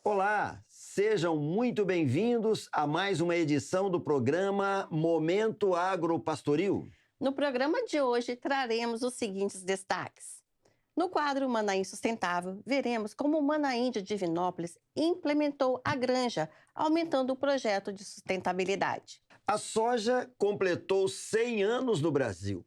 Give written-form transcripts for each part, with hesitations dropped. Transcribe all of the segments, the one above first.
Olá, sejam muito bem-vindos a mais uma edição do programa Momento Agropastoril. No programa de hoje, traremos os seguintes destaques. No quadro Manaim Sustentável, veremos como o Manaim de Divinópolis implementou a granja, aumentando o projeto de sustentabilidade. A soja completou 100 anos no Brasil.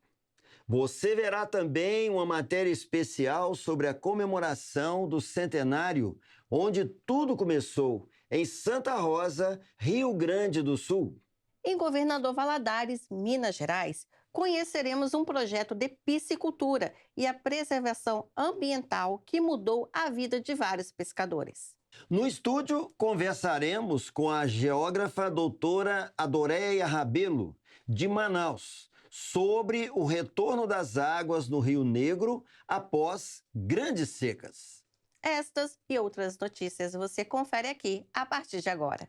Você verá também uma matéria especial sobre a comemoração do centenário, onde tudo começou, em Santa Rosa, Rio Grande do Sul. Em Governador Valadares, Minas Gerais, conheceremos um projeto de piscicultura e a preservação ambiental que mudou a vida de vários pescadores. No estúdio, conversaremos com a geógrafa doutora Adoreia Rabelo, de Manaus, sobre o retorno das águas no Rio Negro após grandes secas. Estas e outras notícias você confere aqui a partir de agora.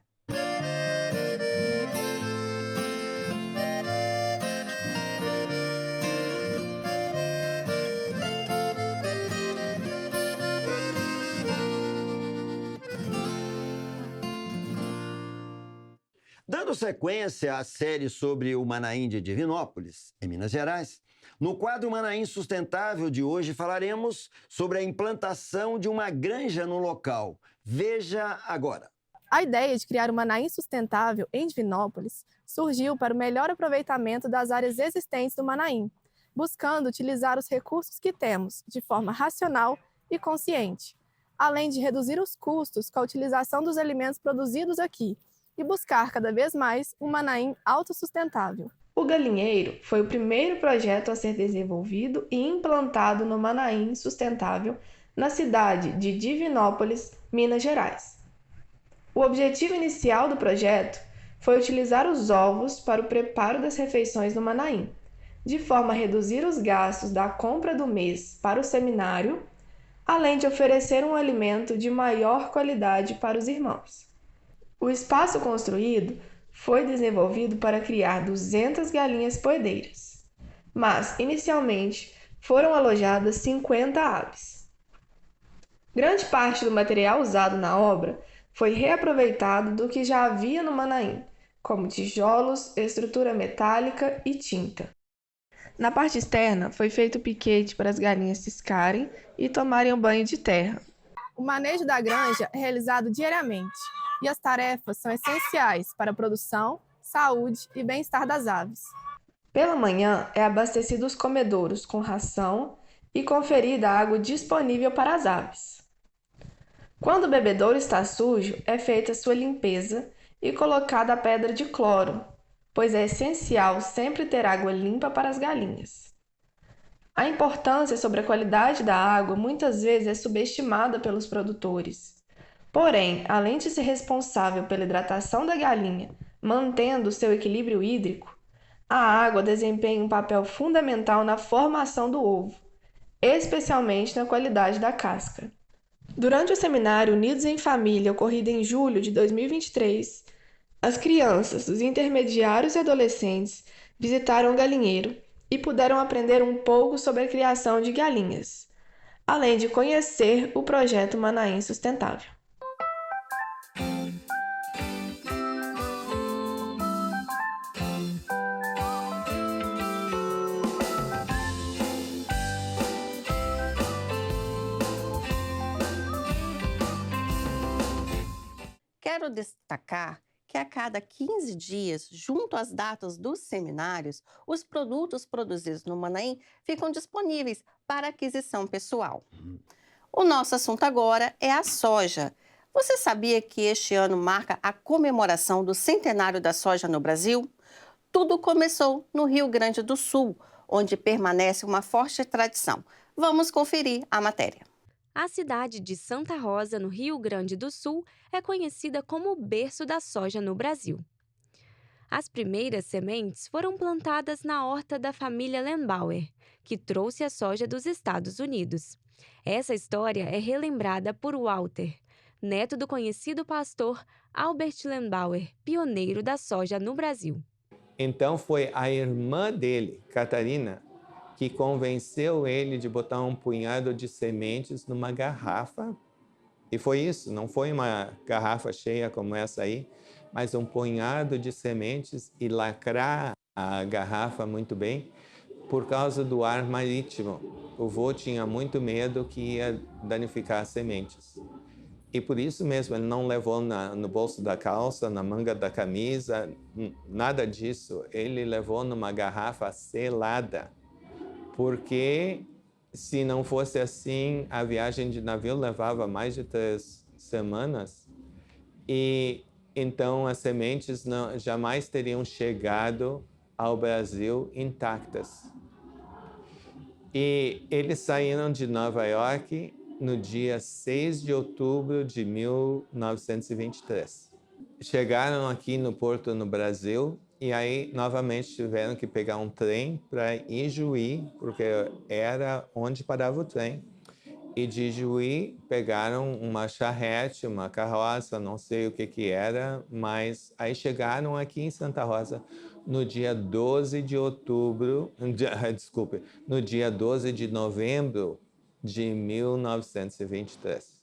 Dando sequência à série sobre o Manaim de Divinópolis, em Minas Gerais, no quadro Manaim Sustentável de hoje falaremos sobre a implantação de uma granja no local. Veja agora. A ideia de criar o Manaim Sustentável em Divinópolis surgiu para o melhor aproveitamento das áreas existentes do Manaim, buscando utilizar os recursos que temos de forma racional e consciente, além de reduzir os custos com a utilização dos alimentos produzidos aqui e buscar cada vez mais um Manaim autossustentável. O galinheiro foi o primeiro projeto a ser desenvolvido e implantado no Manaim Sustentável na cidade de Divinópolis, Minas Gerais. O objetivo inicial do projeto foi utilizar os ovos para o preparo das refeições no Manaim, de forma a reduzir os gastos da compra do mês para o seminário, além de oferecer um alimento de maior qualidade para os irmãos. O espaço construído foi desenvolvido para criar 200 galinhas poedeiras, mas, inicialmente, foram alojadas 50 aves. Grande parte do material usado na obra foi reaproveitado do que já havia no Manaim, como tijolos, estrutura metálica e tinta. Na parte externa, foi feito piquete para as galinhas ciscarem e tomarem um banho de terra. O manejo da granja é realizado diariamente, e as tarefas são essenciais para a produção, saúde e bem-estar das aves. Pela manhã, é abastecido os comedouros com ração e conferida a água disponível para as aves. Quando o bebedouro está sujo, é feita sua limpeza e colocada a pedra de cloro, pois é essencial sempre ter água limpa para as galinhas. A importância sobre a qualidade da água muitas vezes é subestimada pelos produtores. Porém, além de ser responsável pela hidratação da galinha, mantendo seu equilíbrio hídrico, a água desempenha um papel fundamental na formação do ovo, especialmente na qualidade da casca. Durante o seminário Unidos em Família, ocorrido em julho de 2023, as crianças, os intermediários e adolescentes visitaram o galinheiro e puderam aprender um pouco sobre a criação de galinhas, além de conhecer o projeto Manaim Sustentável. Quero destacar que a cada 15 dias, junto às datas dos seminários, os produtos produzidos no Manaim ficam disponíveis para aquisição pessoal. O nosso assunto agora é a soja. Você sabia que este ano marca a comemoração do centenário da soja no Brasil? Tudo começou no Rio Grande do Sul, onde permanece uma forte tradição. Vamos conferir a matéria. A cidade de Santa Rosa, no Rio Grande do Sul, é conhecida como o berço da soja no Brasil. As primeiras sementes foram plantadas na horta da família Lenbauer, que trouxe a soja dos Estados Unidos. Essa história é relembrada por Walter, neto do conhecido pastor Albert Lenbauer, pioneiro da soja no Brasil. Então foi a irmã dele, Catarina, que convenceu ele de botar um punhado de sementes numa garrafa E foi isso, não foi uma garrafa cheia como essa aí, mas um punhado de sementes e lacrar a garrafa muito bem por causa do ar marítimo. O vô tinha muito medo que ia danificar as sementes. E por isso mesmo ele não levou no bolso da calça, na manga da camisa, nada disso. Ele levou numa garrafa selada, porque se não fosse assim, a viagem de navio levava mais de 3 semanas e então as sementes jamais teriam chegado ao Brasil intactas. E eles saíram de Nova York no dia 6 de outubro de 1923. Chegaram aqui no porto no Brasil e aí novamente tiveram que pegar um trem para Ijuí, porque era onde parava o trem. E de Ijuí pegaram uma charrete, uma carroça, não sei o que era, mas aí chegaram aqui em Santa Rosa no dia 12 de outubro, desculpe, no dia 12 de novembro de 1923.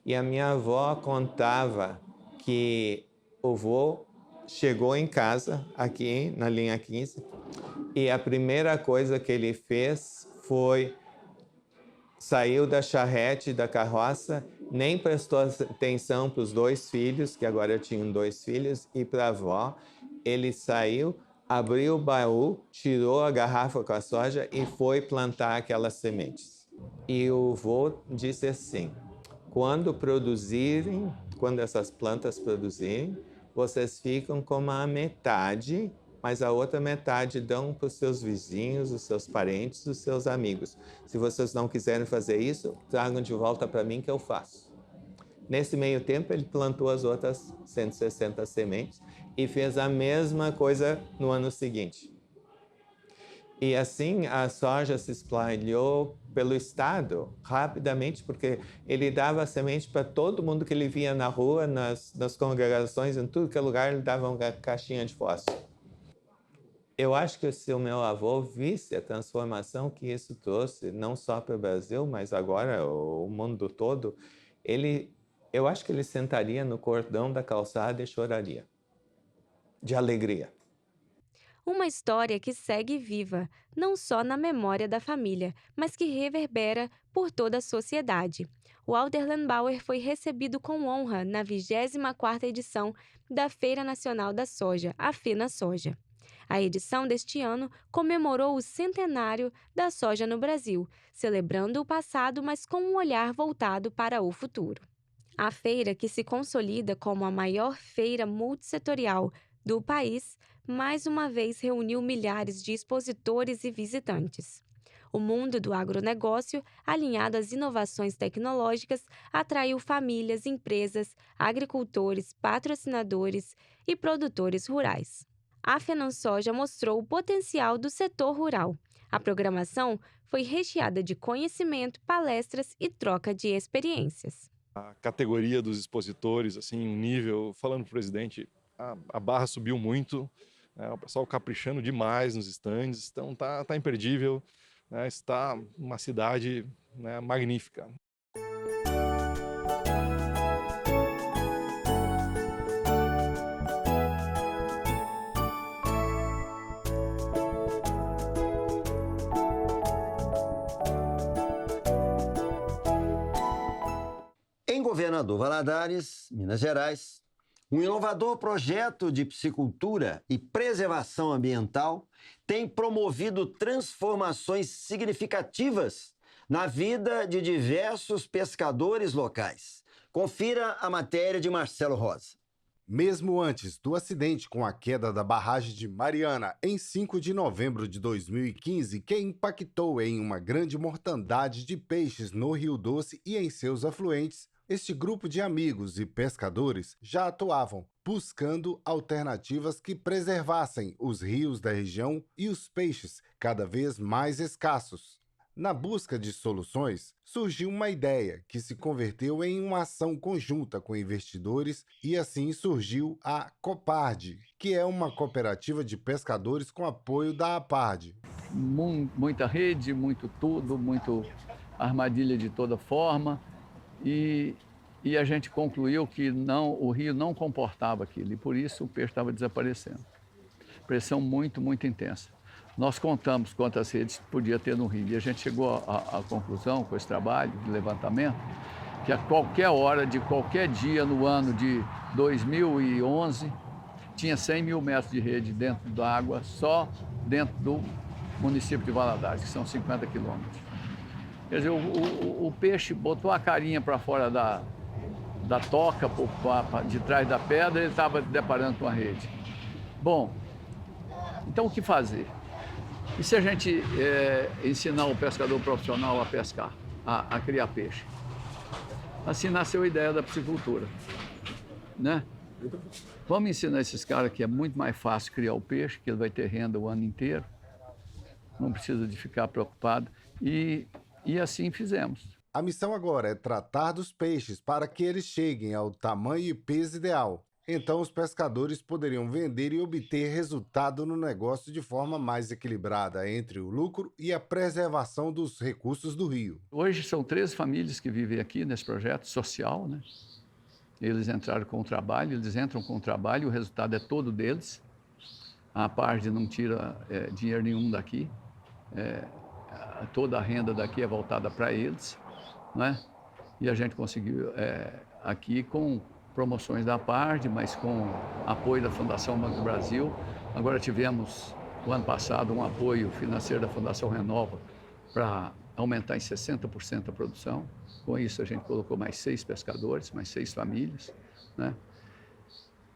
E a minha avó contava que o vô chegou em casa, aqui na linha 15, e a primeira coisa que ele fez foi saiu da charrete, da carroça, nem prestou atenção para os 2 filhos, que agora tinham 2 filhos, e para a avó. Ele saiu, abriu o baú, tirou a garrafa com a soja e foi plantar aquelas sementes. E o vô disse assim: quando essas plantas produzirem, vocês ficam com a metade, mas a outra metade dão para os seus vizinhos, os seus parentes, os seus amigos. Se vocês não quiserem fazer isso, tragam de volta para mim que eu faço. Nesse meio tempo, ele plantou as outras 160 sementes e fez a mesma coisa no ano seguinte. E assim a soja se espalhou pelo estado rapidamente, porque ele dava semente para todo mundo que ele via na rua, nas congregações, em tudo que é lugar, ele dava uma caixinha de fósforo. Eu acho que se o meu avô visse a transformação que isso trouxe, não só para o Brasil, mas agora o mundo todo, eu acho que ele sentaria no cordão da calçada e choraria, de alegria. Uma história que segue viva, não só na memória da família, mas que reverbera por toda a sociedade. O Alderlenbauer foi recebido com honra na 24ª edição da Feira Nacional da Soja, a FenaSoja. A edição deste ano comemorou o centenário da soja no Brasil, celebrando o passado, mas com um olhar voltado para o futuro. A feira, que se consolida como a maior feira multissetorial do país, mais uma vez reuniu milhares de expositores e visitantes. O mundo do agronegócio, alinhado às inovações tecnológicas, atraiu famílias, empresas, agricultores, patrocinadores e produtores rurais. A FenaSoja mostrou o potencial do setor rural. A programação foi recheada de conhecimento, palestras e troca de experiências. A categoria dos expositores, assim, um nível, falando para o presidente, a barra subiu muito, né, o pessoal caprichando demais nos estandes, então tá imperdível, né, está uma cidade, né, magnífica. Em Governador Valadares, Minas Gerais, um inovador projeto de piscicultura e preservação ambiental tem promovido transformações significativas na vida de diversos pescadores locais. Confira a matéria de Marcelo Rosa. Mesmo antes do acidente com a queda da barragem de Mariana, em 5 de novembro de 2015, que impactou em uma grande mortandade de peixes no Rio Doce e em seus afluentes, este grupo de amigos e pescadores já atuavam, buscando alternativas que preservassem os rios da região e os peixes cada vez mais escassos. Na busca de soluções, surgiu uma ideia que se converteu em uma ação conjunta com investidores e assim surgiu a Copard, que é uma cooperativa de pescadores com apoio da APARD. Muita rede, muito tudo, muito armadilha de toda forma. E e a gente concluiu que não, o rio não comportava aquilo, e por isso o peixe estava desaparecendo. Pressão muito, muito intensa. Nós contamos quantas redes podia ter no rio, e a gente chegou à conclusão, com esse trabalho de levantamento, que a qualquer hora, de qualquer dia no ano de 2011, tinha 100 mil metros de rede dentro da água, só dentro do município de Valadares, que são 50 quilômetros. Quer dizer, o peixe botou a carinha para fora da toca, de trás da pedra, ele estava deparando com a rede. Bom, então o que fazer? E se a gente ensinar o pescador profissional a pescar, a criar peixe? Assim nasceu a ideia da piscicultura, né? Vamos ensinar esses caras que é muito mais fácil criar o peixe, que ele vai ter renda o ano inteiro, não precisa de ficar preocupado, e assim fizemos. A missão agora é tratar dos peixes para que eles cheguem ao tamanho e peso ideal. Então, os pescadores poderiam vender e obter resultado no negócio de forma mais equilibrada entre o lucro e a preservação dos recursos do rio. Hoje são 13 famílias que vivem aqui nesse projeto social, né? Eles entraram com o trabalho, eles entram com o trabalho, o resultado é todo deles. A parte não tira dinheiro nenhum daqui. Toda a renda daqui é voltada para eles, né? E a gente conseguiu aqui com promoções da parte, mas com apoio da Fundação Banco do Brasil. Agora tivemos, o ano passado, um apoio financeiro da Fundação Renova para aumentar em 60% a produção. Com isso, a gente colocou mais 6 pescadores, mais 6 famílias, né?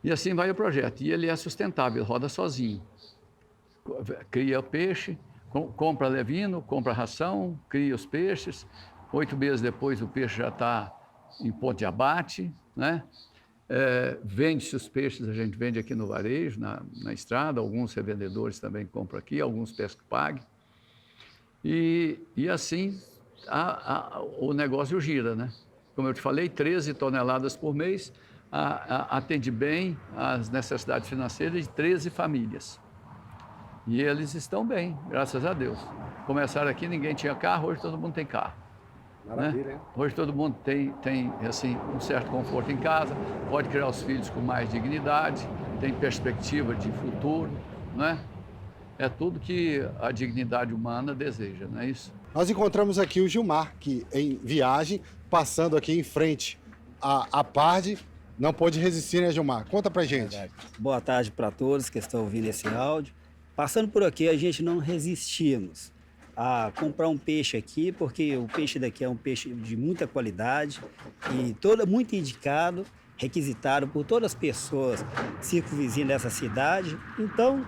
E assim vai o projeto. E ele é sustentável, roda sozinho. Cria peixe, compra levino, compra ração, cria os peixes. 8 meses depois, o peixe já está em ponto de abate, né? Vende-se os peixes, a gente vende aqui no varejo, na estrada. Alguns revendedores também compram aqui, alguns pescam pague. E assim o negócio gira, né? Como eu te falei, 13 toneladas por mês, atende bem às necessidades financeiras de 13 famílias. E eles estão bem, graças a Deus. Começaram aqui, ninguém tinha carro, hoje todo mundo tem carro. Maravilha, né? Hoje todo mundo tem assim, um certo conforto em casa, pode criar os filhos com mais dignidade, tem perspectiva de futuro, né? É tudo que a dignidade humana deseja, não é isso? Nós encontramos aqui o Gilmar, que em viagem, passando aqui em frente à Parde, não pôde resistir, né, Gilmar? Conta pra gente. Verdade. Boa tarde para todos que estão ouvindo esse áudio. Passando por aqui, a gente não resistimos a comprar um peixe aqui, porque o peixe daqui é um peixe de muita qualidade e muito indicado, requisitado por todas as pessoas circunvizinhas dessa cidade. Então,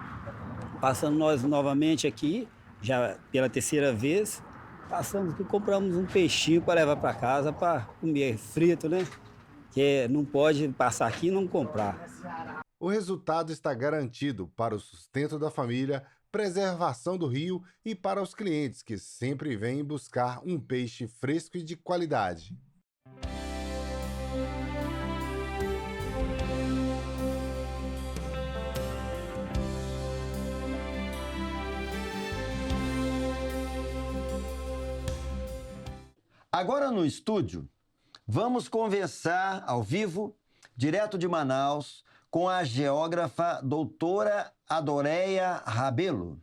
passando nós novamente aqui, já pela terceira vez, passamos aqui, compramos um peixinho para levar para casa, para comer frito, né? Que não pode passar aqui e não comprar. O resultado está garantido para o sustento da família, preservação do rio e para os clientes que sempre vêm buscar um peixe fresco e de qualidade. Agora no estúdio, vamos conversar ao vivo, direto de Manaus, com a geógrafa doutora Adoreia Rabelo.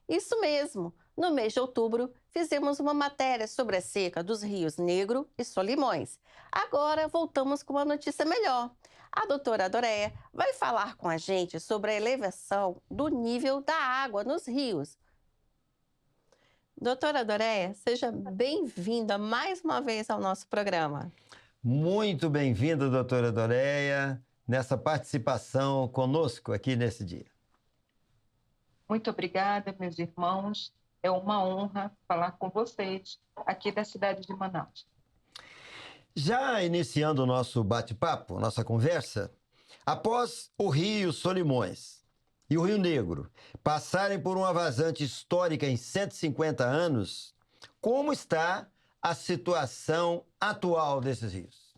Isso mesmo. No mês de outubro, fizemos uma matéria sobre a seca dos rios Negro e Solimões. Agora voltamos com uma notícia melhor. A doutora Adoreia vai falar com a gente sobre a elevação do nível da água nos rios. Doutora Adoreia, seja bem-vinda mais uma vez ao nosso programa. Muito bem-vinda, doutora Adoreia, nessa participação conosco aqui nesse dia. Muito obrigada, meus irmãos. É uma honra falar com vocês aqui da cidade de Manaus. Já iniciando o nosso bate-papo, nossa conversa, após o Rio Solimões e o Rio Negro passarem por uma vazante histórica em 150 anos, como está a situação atual desses rios?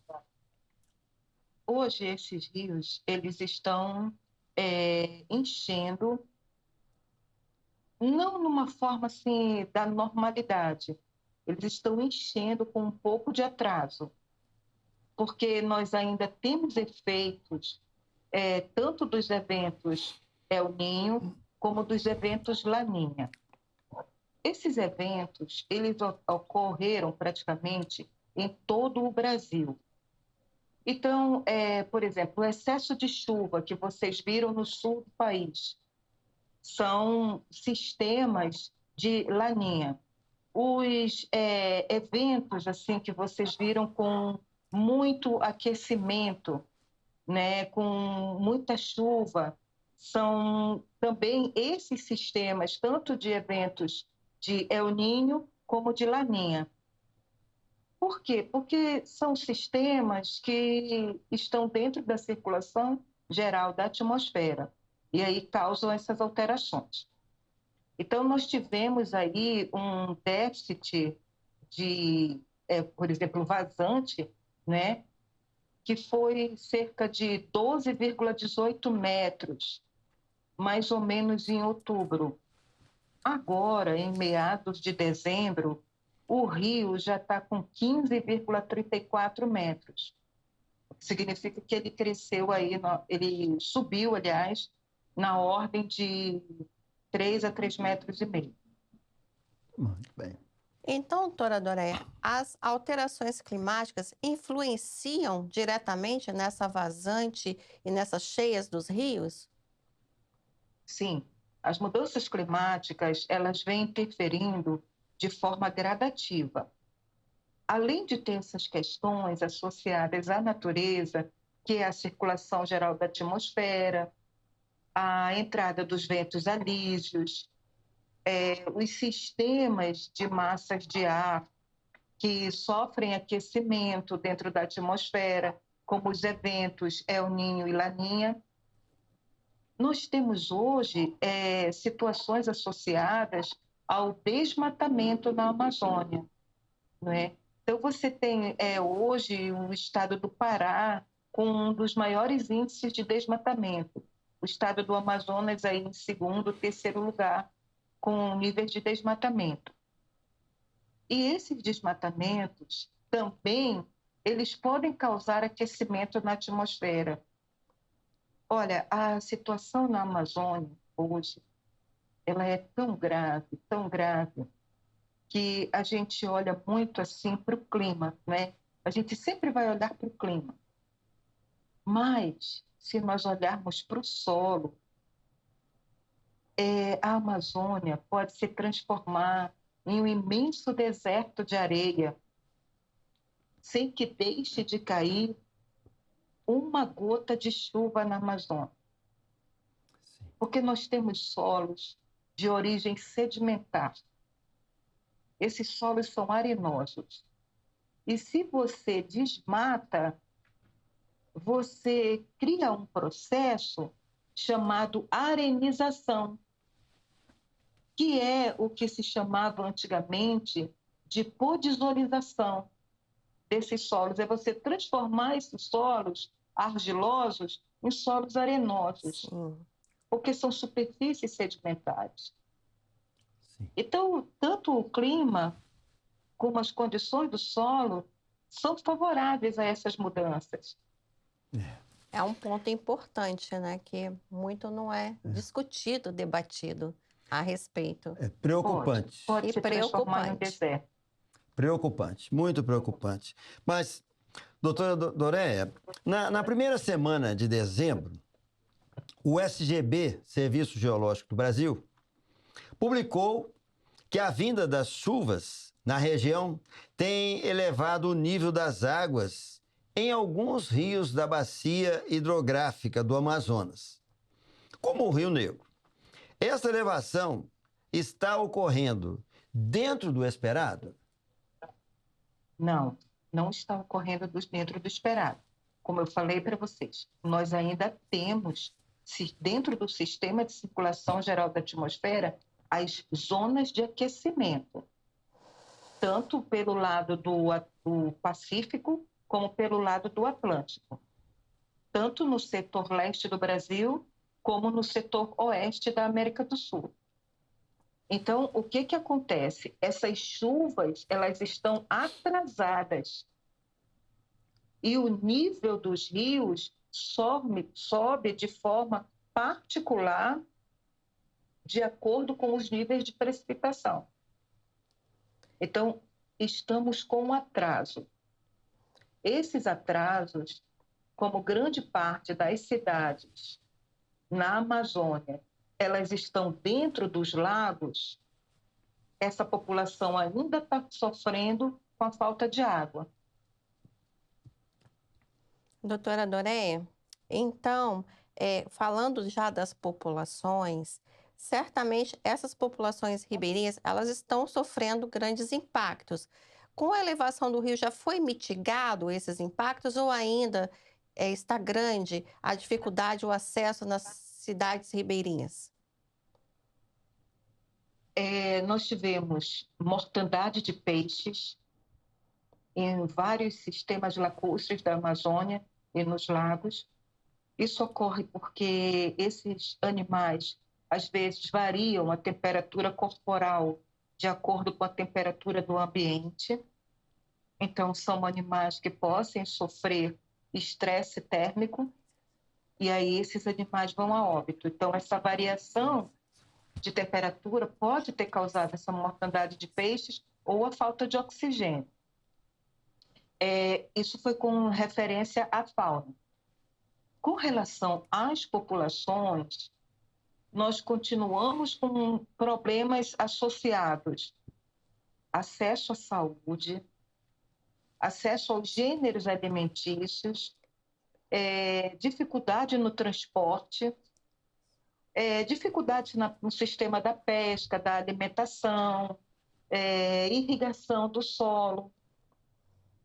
Hoje, esses rios, eles estão enchendo, não numa forma assim da normalidade, eles estão enchendo com um pouco de atraso. porque nós ainda temos efeitos tanto dos eventos El Niño como dos eventos Laninha. Esses eventos, eles ocorreram praticamente em todo o Brasil. Então, por exemplo, o excesso de chuva que vocês viram no sul do país são sistemas de Laninha. Os eventos assim que vocês viram com muito aquecimento, né, com muita chuva, são também esses sistemas, tanto de eventos de El Niño como de Laninha. Por quê? Porque são sistemas que estão dentro da circulação geral da atmosfera e aí causam essas alterações. Então, nós tivemos aí um déficit de, por exemplo, vazante, né, que foi cerca de 12,18 metros, mais ou menos em outubro. Agora, em meados de dezembro, o rio já está com 15,34 metros. Significa que ele cresceu aí, ele subiu, aliás, na ordem de 3 a 3,5 metros. Muito bem. Então, doutora Doréia, as alterações climáticas influenciam diretamente nessa vazante e nessas cheias dos rios? Sim, as mudanças climáticas, elas vêm interferindo de forma gradativa. Além de ter essas questões associadas à natureza, que é a circulação geral da atmosfera, a entrada dos ventos alísios, os sistemas de massas de ar que sofrem aquecimento dentro da atmosfera, como os eventos El Niño e Laninha. Nós temos hoje situações associadas ao desmatamento na Amazônia, não é? Então, você tem hoje o estado do Pará com um dos maiores índices de desmatamento. O estado do Amazonas aí em segundo, terceiro lugar, com níveis de desmatamento. E esses desmatamentos também, eles podem causar aquecimento na atmosfera. Olha, a situação na Amazônia hoje, ela é tão grave, que a gente olha muito assim para o clima, né? A gente sempre vai olhar para o clima. Mas, se nós olharmos para o solo, a Amazônia pode se transformar em um imenso deserto de areia, sem que deixe de cair uma gota de chuva na Amazônia. Porque nós temos solos de origem sedimentar. Esses solos são arenosos. E se você desmata, você cria um processo chamado arenização, que é o que se chamava antigamente de podisolização desses solos. É você transformar esses solos argilosos em solos arenosos, porque são superfícies sedimentares. Então, tanto o clima como as condições do solo são favoráveis a essas mudanças. É um ponto importante, né, que muito não é discutido, debatido a respeito. É preocupante. Pode se transformar em um deserto. Preocupante, muito preocupante. Mas, doutora Doréia, na primeira semana de dezembro, o SGB, Serviço Geológico do Brasil, publicou que a vinda das chuvas na região tem elevado o nível das águas em alguns rios da bacia hidrográfica do Amazonas, como o Rio Negro. Essa elevação está ocorrendo dentro do esperado? Não, não está ocorrendo dentro do esperado. Como eu falei para vocês, nós ainda temos, dentro do sistema de circulação geral da atmosfera, as zonas de aquecimento, tanto pelo lado do Pacífico como pelo lado do Atlântico, tanto no setor leste do Brasil como no setor oeste da América do Sul. Então, o que acontece? Essas chuvas, elas estão atrasadas. e o nível dos rios sobe de forma particular de acordo com os níveis de precipitação. Então, estamos com um atraso. Esses atrasos, como grande parte das cidades na Amazônia, elas estão dentro dos lagos, essa população ainda está sofrendo com a falta de água. Doutora Doré, então, falando já das populações, certamente essas populações ribeirinhas, elas estão sofrendo grandes impactos. Com a elevação do rio, já foi mitigado esses impactos ou ainda está grande a dificuldade, o acesso nas cidades ribeirinhas? Nós tivemos mortandade de peixes em vários sistemas lacustres da Amazônia e nos lagos. Isso ocorre porque esses animais, às vezes, variam a temperatura corporal de acordo com a temperatura do ambiente. Então, são animais que possam sofrer estresse térmico e aí esses animais vão a óbito. Então, essa variação de temperatura pode ter causado essa mortandade de peixes ou a falta de oxigênio. Isso foi com referência à fauna. Com relação às populações, nós continuamos com problemas associados a acesso à saúde, acesso aos gêneros alimentícios, dificuldade no transporte, dificuldade no sistema da pesca, da alimentação, irrigação do solo.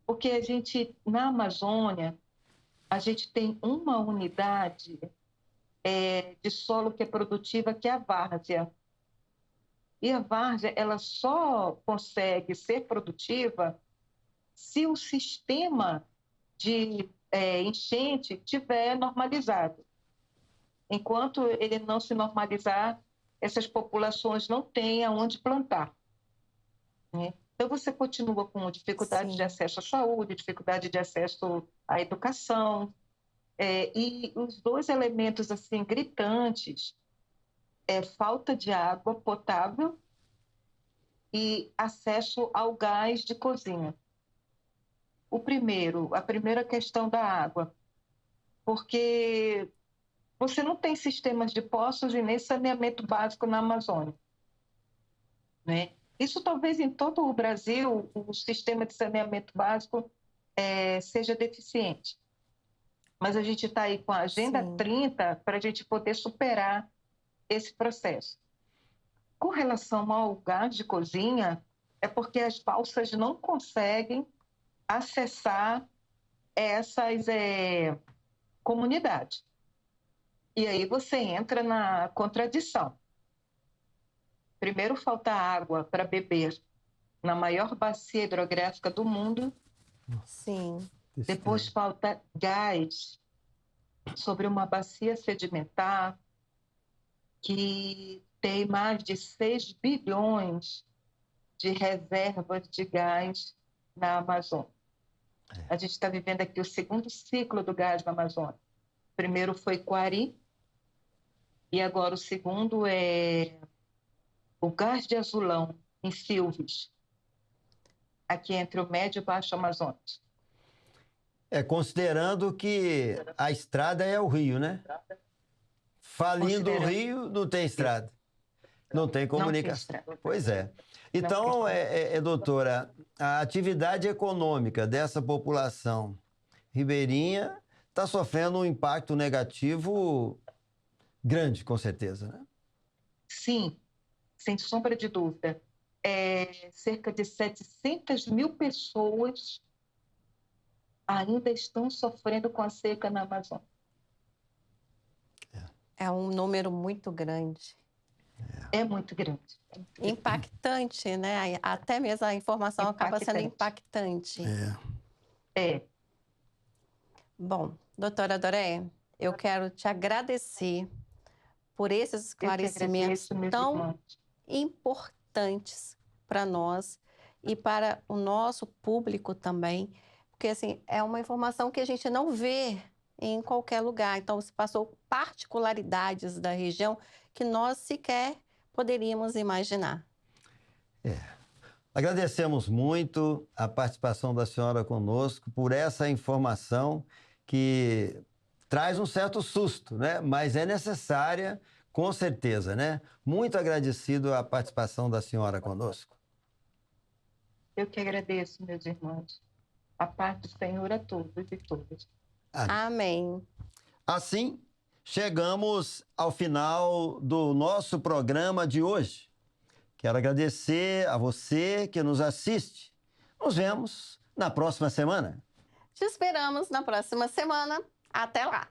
Porque a gente, na Amazônia, a gente tem uma unidade de solo que é produtiva, que é a várzea. E a várzea, ela só consegue ser produtiva se o sistema de enchente estiver normalizado. Enquanto ele não se normalizar, essas populações não têm aonde plantar, né? Então, você continua com dificuldade de acesso à saúde, dificuldade de acesso à educação. E os dois elementos assim gritantes é falta de água potável e acesso ao gás de cozinha. A primeira questão da água, porque você não tem sistemas de poços e nem saneamento básico na Amazônia, né? Isso talvez em todo o Brasil o sistema de saneamento básico seja deficiente. Mas a gente está aí com a Agenda 30 para a gente poder superar esse processo. Com relação ao gás de cozinha, é porque as balsas não conseguem acessar essas comunidades. E aí você entra na contradição. Primeiro, falta água para beber na maior bacia hidrográfica do mundo. Sim. Depois falta gás sobre uma bacia sedimentar que tem mais de 6 bilhões de reservas de gás na Amazônia. A gente está vivendo aqui o segundo ciclo do gás na Amazônia. O primeiro foi Quari e agora o segundo é o gás de azulão em Silves, aqui entre o Médio e o Baixo Amazonas. Considerando que a estrada é o rio, né? Falindo o rio, não tem estrada. Não tem comunicação. Pois é. Então, doutora, a atividade econômica dessa população ribeirinha está sofrendo um impacto negativo grande, com certeza, né? Sim, sem sombra de dúvida. Cerca de 700 mil pessoas ainda estão sofrendo com a seca na Amazônia. É um número muito grande. É muito grande. Impactante, né? Até mesmo a informação acaba sendo impactante. Bom, doutora Doré, eu quero te agradecer por esses esclarecimentos tão importantes para nós e para o nosso público também, porque assim, é uma informação que a gente não vê em qualquer lugar. Então, se passou particularidades da região que nós sequer poderíamos imaginar. Agradecemos muito a participação da senhora conosco por essa informação que traz um certo susto, né? Mas é necessária, com certeza, né? Muito agradecido a participação da senhora conosco. Eu que agradeço, meus irmãos. A paz do Senhor a todos e todas. Amém. Assim, chegamos ao final do nosso programa de hoje. Quero agradecer a você que nos assiste. Nos vemos na próxima semana. Te esperamos na próxima semana. Até lá!